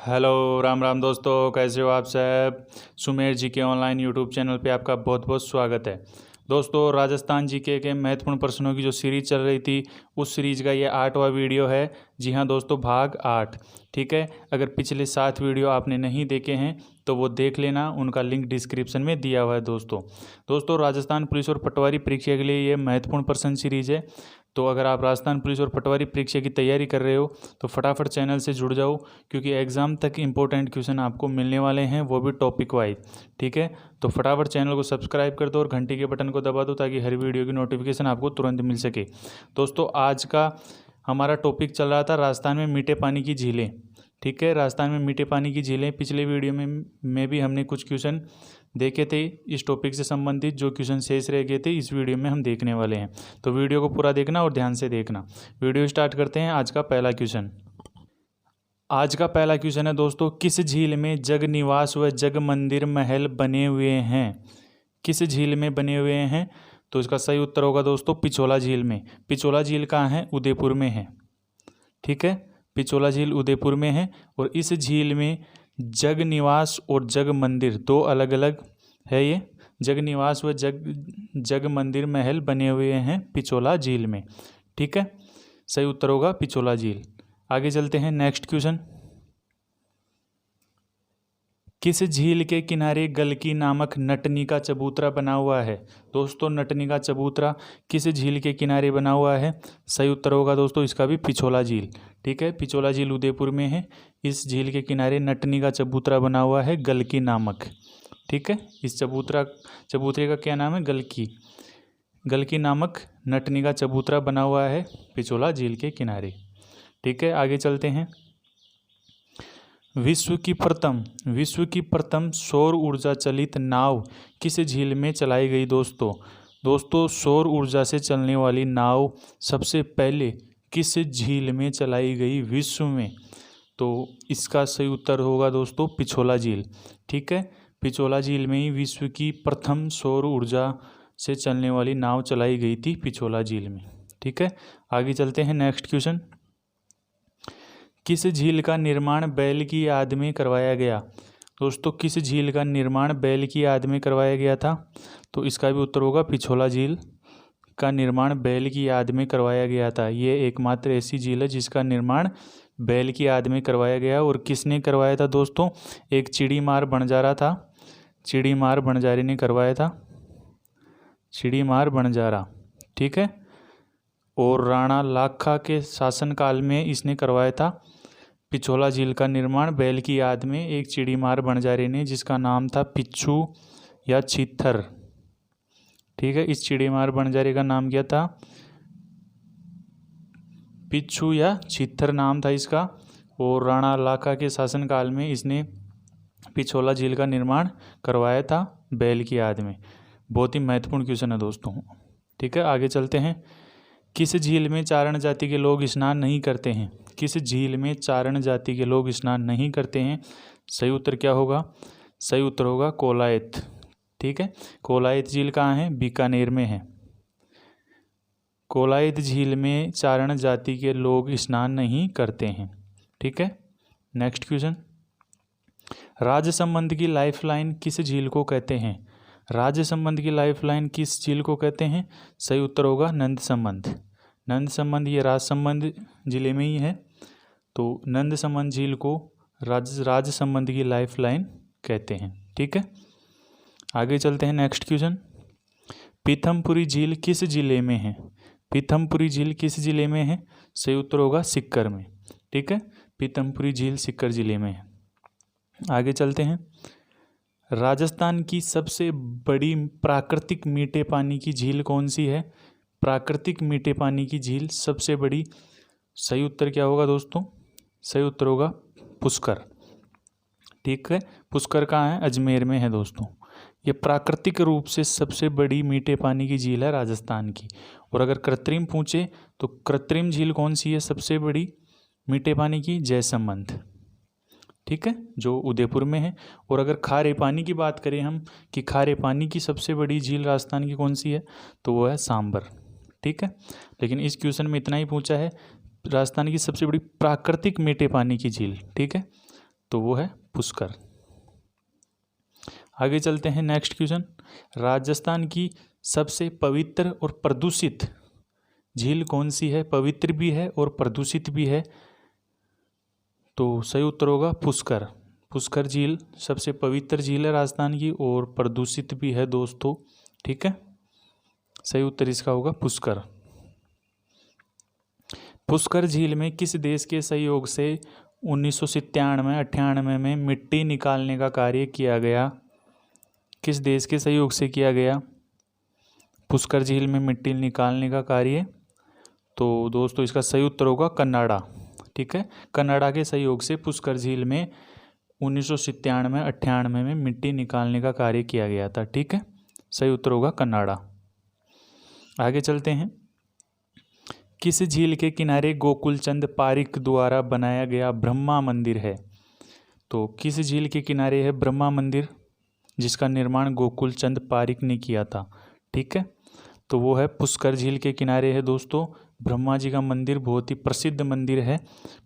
Hello Ram Ram दोस्तों, कैसे हो आप सब। सुमेर जी के ऑनलाइन यूट्यूब चैनल पे आपका बहुत बहुत स्वागत है। दोस्तों, राजस्थान जीके के महत्वपूर्ण प्रश्नों की जो सीरीज चल रही थी उस सीरीज का ये 8वां वीडियो है। जी हाँ दोस्तों, भाग 8। ठीक है, अगर पिछले 7 वीडियो आपने नहीं देखे हैं तो वो देख लेना, उनका लिंक डिस्क्रिप्शन में दिया हुआ है। दोस्तों राजस्थान पुलिस और पटवारी परीक्षा के लिए ये महत्वपूर्ण प्रश्न सीरीज है। तो अगर आप राजस्थान पुलिस और पटवारी परीक्षा की तैयारी कर रहे हो तो फटाफट चैनल से जुड़ जाओ, क्योंकि एग्ज़ाम तक इंपॉर्टेंट क्वेश्चन आपको मिलने वाले हैं, वो भी टॉपिक वाइज। ठीक है, तो फटाफट चैनल को सब्सक्राइब कर दो और घंटी के बटन को दबा दो ताकि हर वीडियो की नोटिफिकेशन आपको तुरंत मिल सके। दोस्तों, आज का हमारा टॉपिक चल रहा था राजस्थान में मीठे पानी की झीलें। ठीक है, राजस्थान में मीठे पानी की झीलें। पिछले वीडियो में भी हमने कुछ क्वेश्चन देखे थे इस टॉपिक से संबंधित। जो क्वेश्चन शेष रह गए थे इस वीडियो में हम देखने वाले हैं, तो वीडियो को पूरा देखना और ध्यान से देखना। वीडियो स्टार्ट करते हैं। आज का पहला क्वेश्चन है दोस्तों, किस झील में जग निवास व जग मंदिर महल बने हुए हैं? किस झील में बने हुए हैं? तो इसका सही उत्तर होगा दोस्तों पिछोला झील में। पिछोला झील कहाँ है? उदयपुर में है। ठीक है, पिछोला झील उदयपुर में है और इस झील में जग निवास और जग मंदिर दो अलग अलग है। ये जग निवास व जग मंदिर महल बने हुए हैं पिछोला झील में। ठीक है, सही उत्तर होगा पिछोला झील। आगे चलते हैं, नेक्स्ट क्वेश्चन। किस झील के किनारे गलकी नामक नटनी का चबूतरा बना हुआ है? दोस्तों, नटनी का चबूतरा किस झील के किनारे बना हुआ है? सही उत्तर होगा दोस्तों इसका भी पिछोला झील। ठीक है, पिछोला झील उदयपुर में है। इस झील के किनारे नटनी का चबूतरा बना हुआ है गलकी नामक। ठीक है, इस चबूतरे का क्या नाम है? गलकी नामक नटनी का चबूतरा बना हुआ है पिछोला झील के किनारे। ठीक है, आगे चलते हैं। विश्व की प्रथम सौर ऊर्जा चलित नाव किस झील में चलाई गई? दोस्तों सौर ऊर्जा से चलने वाली नाव सबसे पहले किस झील में चलाई गई विश्व में? तो इसका सही उत्तर होगा दोस्तों पिछोला झील। ठीक है, पिछोला झील में ही विश्व की प्रथम सौर ऊर्जा से चलने वाली नाव चलाई गई थी पिछोला झील में। ठीक है, आगे चलते हैं, नेक्स्ट क्वेश्चन। किस झील का निर्माण बैल की याद में करवाया गया? दोस्तों, किस झील का निर्माण बैल की याद में करवाया गया था? तो इसका भी उत्तर होगा पिछोला झील का निर्माण बैल की याद में करवाया गया था। ये एकमात्र ऐसी झील है जिसका निर्माण बैल की याद में करवाया गया। और किसने करवाया था दोस्तों? एक चिड़ीमार बंजारा था। चिड़ीमार बंजारे ने करवाया था, चिड़ीमार बंजारा। ठीक है, और राणा लाखा के शासनकाल में इसने करवाया था पिछोला झील का निर्माण बैल की याद में एक चिड़ीमार बंजारे ने, जिसका नाम था पिच्छू या छित्थर। ठीक है, इस चिड़ीमार बंजारे का नाम क्या था? पिच्छू या छित्थर नाम था इसका। और राणा लाखा के शासनकाल में इसने पिछोला झील का निर्माण करवाया था बैल की याद में। बहुत ही महत्वपूर्ण क्वेश्चन है दोस्तों। ठीक है, आगे चलते हैं। किस झील में चारण जाति के लोग स्नान नहीं करते हैं? किस झील में चारण जाति के लोग स्नान नहीं करते हैं? सही उत्तर क्या होगा? सही उत्तर होगा कोलायत। ठीक है, कोलायत झील कहाँ है? बीकानेर में है। कोलायत झील में चारण जाति के लोग स्नान नहीं करते हैं। ठीक है, नेक्स्ट क्वेश्चन। राजसमंद की लाइफलाइन किस झील को कहते हैं? राजसमंद की लाइफलाइन किस झील को कहते हैं? सही उत्तर होगा नंदसमंद। नंदसमंद ये राजसमंद जिले में ही है, तो नंदसमंद झील को राजसमंद की लाइफलाइन कहते हैं। ठीक है, आगे चलते हैं, नेक्स्ट क्वेश्चन। पीथमपुरी झील किस जिले में है? पीथमपुरी झील किस जिले में है? सही उत्तर होगा सीकर में। ठीक है, पीथमपुरी झील सीकर जिले में है। आगे चलते हैं। राजस्थान की सबसे बड़ी प्राकृतिक मीठे पानी की झील कौन सी है? प्राकृतिक मीठे पानी की झील सबसे बड़ी, सही उत्तर क्या होगा दोस्तों? सही उत्तर होगा पुष्कर। ठीक है, पुष्कर कहाँ है? अजमेर में है दोस्तों। ये प्राकृतिक रूप से सबसे बड़ी मीठे पानी की झील है राजस्थान की। और अगर कृत्रिम पूछे तो कृत्रिम झील कौन सी है सबसे बड़ी मीठे पानी की? जयसमंद। ठीक है, जो उदयपुर में है। और अगर खारे पानी की बात करें हम कि खारे पानी की सबसे बड़ी झील राजस्थान की कौन सी है, तो वो है सांबर। ठीक है, लेकिन इस क्वेश्चन में इतना ही पूछा है राजस्थान की सबसे बड़ी प्राकृतिक मीठे पानी की झील। ठीक है, तो वो है पुष्कर। आगे चलते हैं नेक्स्ट क्वेश्चन। राजस्थान की सबसे पवित्र और प्रदूषित झील कौन सी है? पवित्र भी है और प्रदूषित भी है, तो सही उत्तर होगा पुष्कर। पुष्कर झील सबसे पवित्र झील है राजस्थान की और प्रदूषित भी है दोस्तों, ठीक है। सही उत्तर इसका होगा पुष्कर। पुष्कर झील में किस देश के सहयोग से 1997-98 में मिट्टी निकालने का कार्य किया गया? किस देश के सहयोग से किया गया पुष्कर झील में मिट्टी निकालने का कार्य? तो दोस्तों इसका सही उत्तर होगा कनाडा, ठीक है। कनाडा के सहयोग से पुष्कर झील में 1997-98 में मिट्टी निकालने का कार्य किया गया था, ठीक है। सही उत्तर होगा कनाडा। आगे चलते हैं। किस झील के किनारे गोकुलचंद पारिक द्वारा बनाया गया ब्रह्मा मंदिर है? तो किस झील के किनारे है ब्रह्मा मंदिर जिसका निर्माण गोकुलचंद पारिक ने किया था, ठीक है। तो वो है पुष्कर झील के किनारे है दोस्तों। ब्रह्मा जी का मंदिर बहुत ही प्रसिद्ध मंदिर है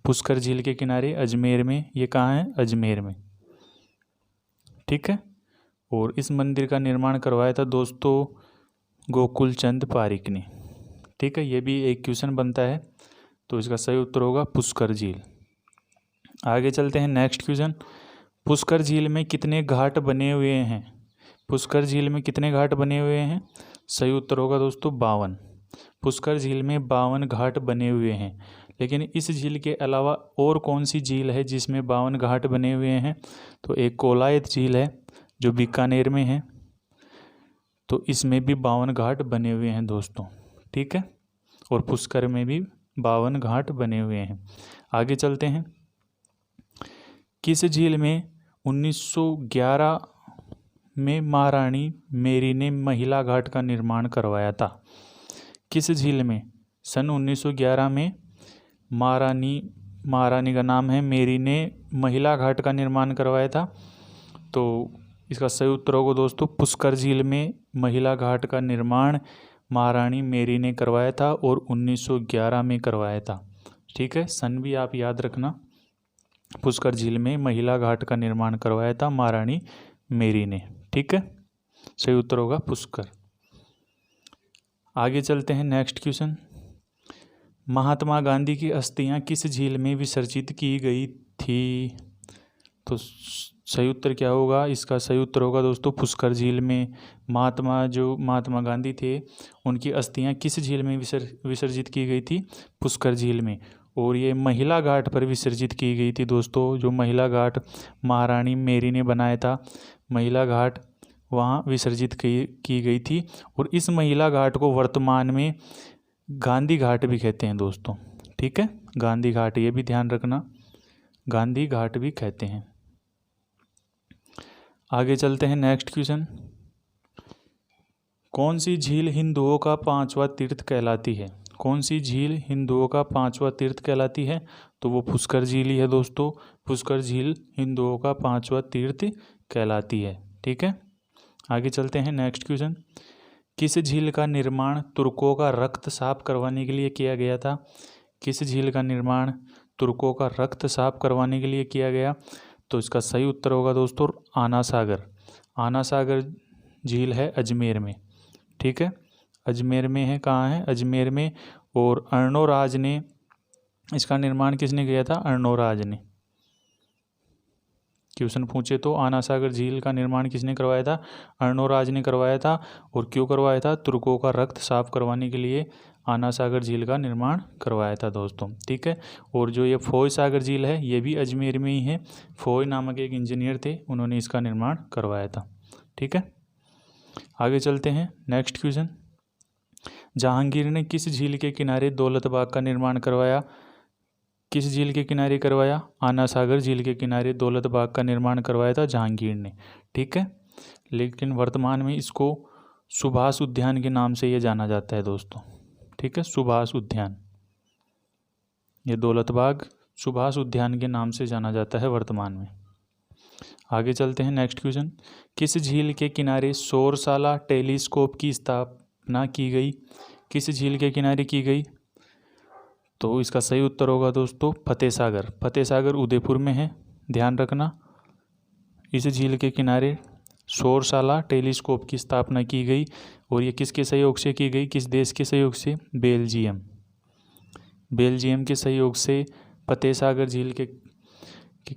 पुष्कर झील के किनारे अजमेर में। ये कहाँ है? अजमेर में, ठीक है। और इस मंदिर का निर्माण करवाया था दोस्तों गोकुलचंद पारिक ने, ठीक है। ये भी एक क्वेश्चन बनता है, तो इसका सही उत्तर होगा पुष्कर झील। आगे चलते हैं नेक्स्ट क्वेश्चन। पुष्कर झील में कितने घाट बने हुए हैं? पुष्कर झील में कितने घाट बने हुए हैं? सही उत्तर होगा दोस्तों 52। पुष्कर झील में 52 घाट बने हुए हैं। लेकिन इस झील के अलावा और कौन सी झील है जिसमें 52 घाट बने हुए हैं? तो एक कोलायत झील है जो बीकानेर में है, तो इसमें भी 52 घाट बने हुए हैं दोस्तों, ठीक है। और पुष्कर में भी 52 घाट बने हुए हैं। आगे चलते हैं। किस झील में 1911 में महारानी मेरी ने महिला घाट का निर्माण करवाया था? किस झील में सन 1911 में महारानी का नाम है मेरी ने महिला घाट का निर्माण करवाया था? तो इसका सही उत्तर होगा दोस्तों पुष्कर झील में महिला घाट का निर्माण महारानी मेरी ने करवाया था और 1911 में करवाया था, ठीक है। सन भी आप याद रखना। पुष्कर झील में महिला घाट का निर्माण करवाया था महारानी मेरी ने, ठीक है। सही उत्तर होगा पुष्कर। आगे चलते हैं नेक्स्ट क्वेश्चन। महात्मा गांधी की अस्थियां किस झील में विसर्जित की गई थी? तो सही उत्तर क्या होगा? इसका सही उत्तर होगा दोस्तों पुष्कर झील में। महात्मा गांधी थे उनकी अस्थियां किस झील में विसर्जित की गई थी? पुष्कर झील में। और ये महिला घाट पर विसर्जित की गई थी दोस्तों। जो महिला घाट महारानी मेरी ने बनाया था, महिला घाट वहाँ विसर्जित की गई थी। और इस महिला घाट को वर्तमान में गांधी घाट भी कहते हैं दोस्तों, ठीक है। गांधी घाट, ये भी ध्यान रखना, गांधी घाट भी कहते हैं। आगे चलते हैं नेक्स्ट क्वेश्चन। कौन सी झील हिंदुओं का 5वां तीर्थ कहलाती है? कौन सी झील हिंदुओं का 5वां तीर्थ कहलाती है? तो वो पुष्कर झील ही है दोस्तों। पुष्कर झील हिंदुओं का 5वां तीर्थ कहलाती है, ठीक है। आगे चलते हैं नेक्स्ट क्वेश्चन। किस झील का निर्माण तुर्कों का रक्त साफ करवाने के लिए किया गया था? किस झील का निर्माण तुर्कों का रक्त साफ करवाने के लिए किया गया? तो इसका सही उत्तर होगा दोस्तों आना सागर। आना सागर झील है अजमेर में, ठीक है। अजमेर में है, कहाँ है? अजमेर में। और अर्णोराज ने इसका निर्माण किसने किया था? अर्णोराज ने। क्वेश्चन पूछे तो आना सागर झील का निर्माण किसने करवाया था? अर्णोराज ने करवाया था। और क्यों करवाया था? तुर्कों का रक्त साफ करवाने के लिए आना सागर झील का निर्माण करवाया था दोस्तों, ठीक है। और जो ये फोय सागर झील है ये भी अजमेर में ही है। फोय नामक एक इंजीनियर थे, उन्होंने इसका निर्माण करवाया था, ठीक है। आगे चलते हैं नेक्स्ट क्वेश्चन। जहांगीर ने किस झील के किनारे दौलत बाग का निर्माण करवाया? किस झील के किनारे करवाया? आना सागर झील के किनारे दौलत बाग का निर्माण करवाया था जहांगीर ने, ठीक है। लेकिन वर्तमान में इसको सुभाष उद्यान के नाम से ये जाना जाता है दोस्तों, ठीक है। सुभाष उद्यान, ये दौलत बाग सुभाष उद्यान के नाम से जाना जाता है वर्तमान में। आगे चलते हैं नेक्स्ट क्वेश्चन। किस झील के किनारे सौरशाला टेलीस्कोप की स्थापना की गई? किस झील के किनारे की गई? तो इसका सही उत्तर होगा दोस्तों फतेह सागर। फतेह सागर उदयपुर में है, ध्यान रखना। इस झील के किनारे सौरशाला टेलीस्कोप की स्थापना की गई और ये किसके सहयोग से की गई, किस देश के सहयोग से, बेल्जियम के सहयोग से फतेह सागर झील के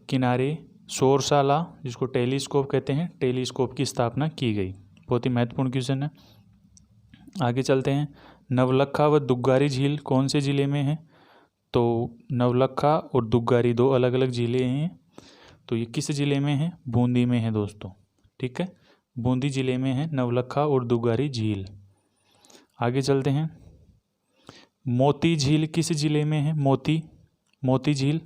किनारे सौरशाला, जिसको टेलीस्कोप कहते हैं, टेलीस्कोप की स्थापना की गई। बहुत ही महत्वपूर्ण क्वेश्चन है। आगे चलते हैं। नवलखा व दुग्गारी झील कौन से ज़िले में है? तो नवलखा और दुग्गारी दो अलग अलग ज़िले हैं। तो ये किस ज़िले में है? बूंदी में है दोस्तों। ठीक है, बूंदी ज़िले में है नवलखा और दुग्गारी झील। आगे चलते हैं। मोती झील किस ज़िले में है? मोती झील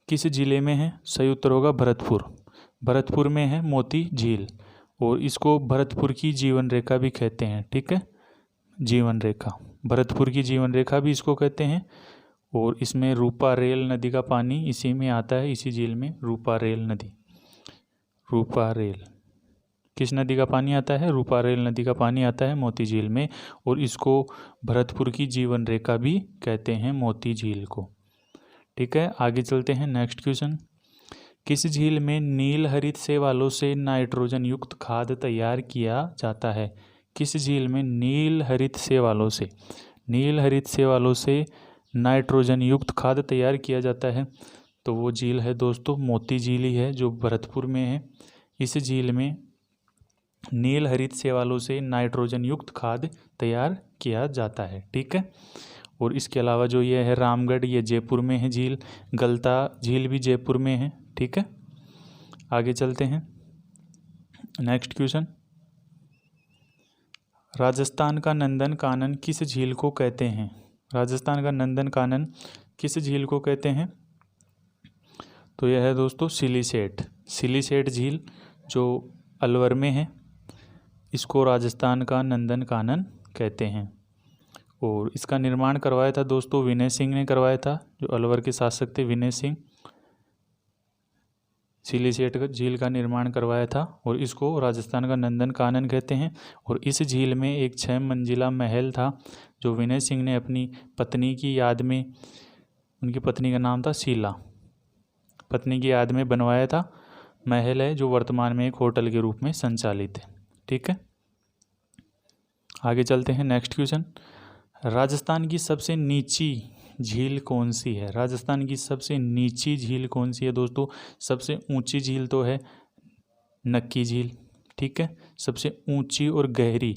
किस ज़िले में है? सही उत्तर होगा भरतपुर में है मोती झील, और इसको भरतपुर की जीवन रेखा भी कहते हैं। ठीक है, जीवन रेखा, भरतपुर की जीवन रेखा भी इसको कहते हैं। और इसमें रूपारेल नदी का पानी इसी में आता है, इसी झील में रूपारेल नदी, रूपारेल किस नदी का पानी आता है? रूपारेल नदी का पानी आता है मोती झील में, और इसको भरतपुर की जीवन रेखा भी कहते हैं मोती झील को। ठीक है, आगे चलते हैं। नेक्स्ट क्वेश्चन, किस झील में नील हरित शैवालों से नाइट्रोजन युक्त खाद तैयार किया जाता है? किस झील में नील हरित शैवालों से नाइट्रोजन युक्त खाद तैयार किया जाता है? तो वो झील है दोस्तों मोती झील ही है, जो भरतपुर में है। इस झील में नील हरित शैवालों से नाइट्रोजन युक्त खाद तैयार किया जाता है। ठीक है, और इसके अलावा जो ये है रामगढ़, ये जयपुर में है झील, गलता झील भी जयपुर में है। ठीक है, आगे चलते हैं। नेक्स्ट क्वेश्चन, राजस्थान का नंदन कानन किस झील को कहते हैं? राजस्थान का नंदन कानन किस झील को कहते हैं? तो यह है दोस्तों सिलीसेट झील, जो अलवर में है, इसको राजस्थान का नंदन कानन कहते हैं। और इसका निर्माण करवाया था दोस्तों विनय सिंह ने करवाया था, जो अलवर के शासक थे विनय सिंह। सिलीसेट झील का निर्माण करवाया था, और इसको राजस्थान का नंदन कानन कहते हैं। और इस झील में एक 6 मंजिला महल था, जो विनय सिंह ने अपनी पत्नी की याद में, उनकी पत्नी का नाम था शीला, पत्नी की याद में बनवाया था महल है, जो वर्तमान में एक होटल के रूप में संचालित है। ठीक है, आगे चलते हैं। नेक्स्ट क्वेश्चन, राजस्थान की सबसे नीची झील कौन सी है? राजस्थान की सबसे नीची झील कौन सी है दोस्तों? सबसे ऊंची झील तो है नक्की झील। ठीक है, सबसे ऊंची और गहरी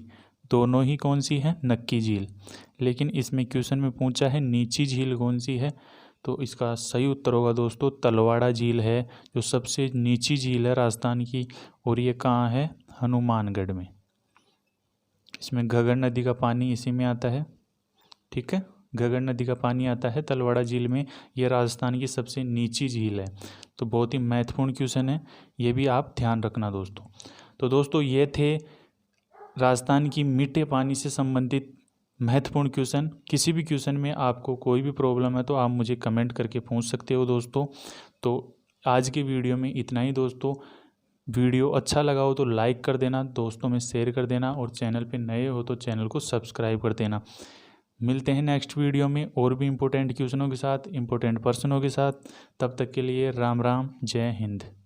दोनों ही कौन सी है? नक्की झील। लेकिन इसमें क्वेश्चन में पूछा है नीची झील कौन सी है, तो इसका सही उत्तर होगा दोस्तों तलवाड़ा झील है, जो सबसे नीची झील है राजस्थान की, और ये कहाँ है? हनुमानगढ़ में। इसमें घग्गर नदी का पानी इसी में आता है। ठीक है, घग्गर नदी का पानी आता है तलवाड़ा झील में। यह राजस्थान की सबसे नीची झील है। तो बहुत ही महत्वपूर्ण क्वेश्चन है, ये भी आप ध्यान रखना दोस्तों। तो दोस्तों ये थे राजस्थान की मीठे पानी से संबंधित महत्वपूर्ण क्वेश्चन। किसी भी क्वेश्चन में आपको कोई भी प्रॉब्लम है तो आप मुझे कमेंट करके पूछ सकते हो दोस्तों। तो आज के वीडियो में इतना ही दोस्तों। वीडियो अच्छा लगा हो तो लाइक कर देना, दोस्तों में शेयर कर देना, और चैनल पे नए हो तो चैनल को सब्सक्राइब कर देना। मिलते हैं नेक्स्ट वीडियो में और भी इम्पोर्टेंट क्वेश्चनों के साथ, इम्पोर्टेंट पर्सनों के साथ। तब तक के लिए राम राम, जय हिंद।